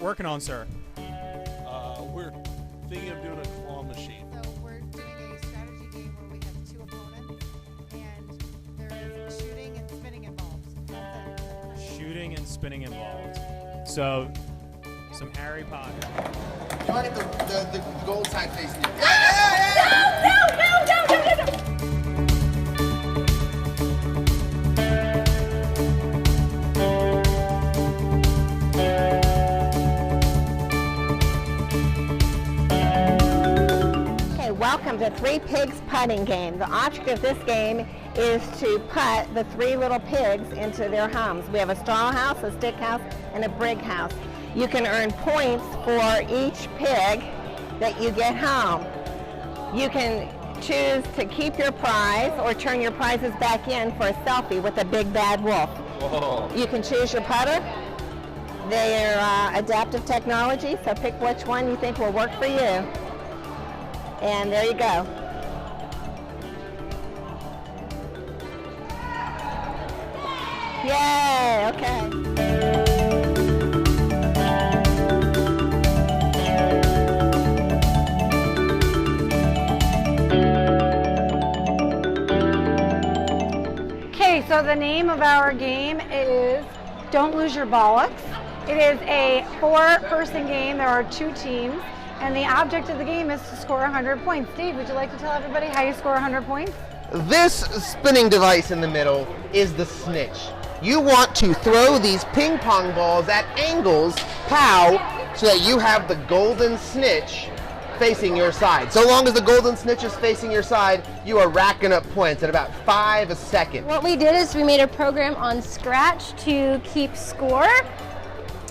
Working on, sir? We're thinking of doing a claw machine. So we're doing a strategy game where we have 2 opponents, and there is shooting and spinning involved. Shooting and spinning involved. So, some Harry Potter. You want to get the gold side facing you. No! Welcome to Three Pigs Putting Game. The object of this game is to putt the 3 little pigs into their homes. We have a straw house, a stick house, and a brick house. You can earn points for each pig that you get home. You can choose to keep your prize or turn your prizes back in for a selfie with a big bad wolf. Whoa. You can choose your putter. They're adaptive technology, so pick which one you think will work for you. And there you go. Yay, okay. Okay, so the name of our game is Don't Lose Your Bollocks. It is a 4-person game. There are 2 teams. And the object of the game is to score 100 points. Steve, would you like to tell everybody how you score 100 points? This spinning device in the middle is the snitch. You want to throw these ping pong balls at angles, pow, so that you have the golden snitch facing your side. So long as the golden snitch is facing your side, you are racking up points at about 5 a second. What we did is we made a program on Scratch to keep score.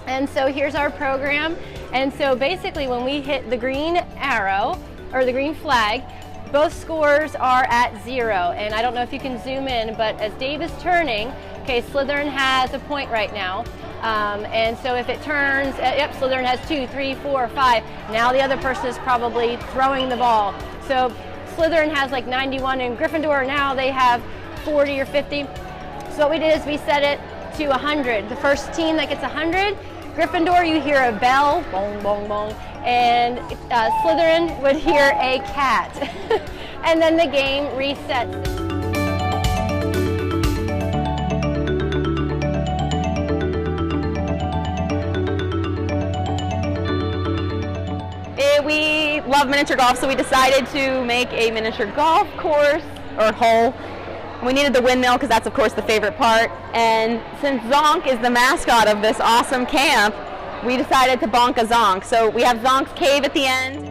And so here's our program. And so basically when we hit the green arrow, or the green flag, both scores are at 0. And I don't know if you can zoom in, but as Dave is turning, okay, Slytherin has a point right now. And so if it turns, yep, Slytherin has 2, 3, 4, 5. Now the other person is probably throwing the ball. So Slytherin has like 91, and Gryffindor now they have 40 or 50. So what we did is we set it to 100. The first team that gets 100, Gryffindor, you hear a bell, bong, bong, bong, and Slytherin would hear a cat. And then the game resets. We love miniature golf, so we decided to make a miniature golf course, or hole. We needed the windmill because that's of course the favorite part, and since Zonk is the mascot of this awesome camp, we decided to bonk a Zonk. So we have Zonk's cave at the end.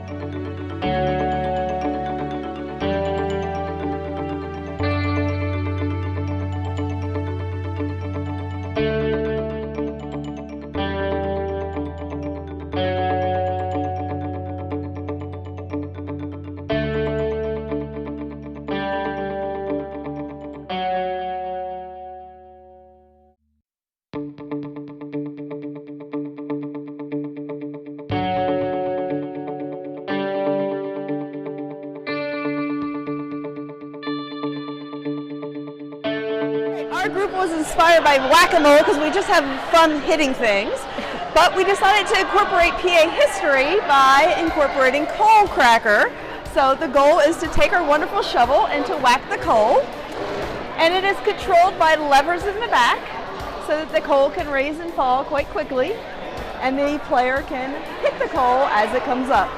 Our group was inspired by whack-a-mole because we just have fun hitting things, but we decided to incorporate PA history by incorporating coal cracker. So the goal is to take our wonderful shovel and to whack the coal, and it is controlled by levers in the back so that the coal can raise and fall quite quickly, and the player can hit the coal as it comes up.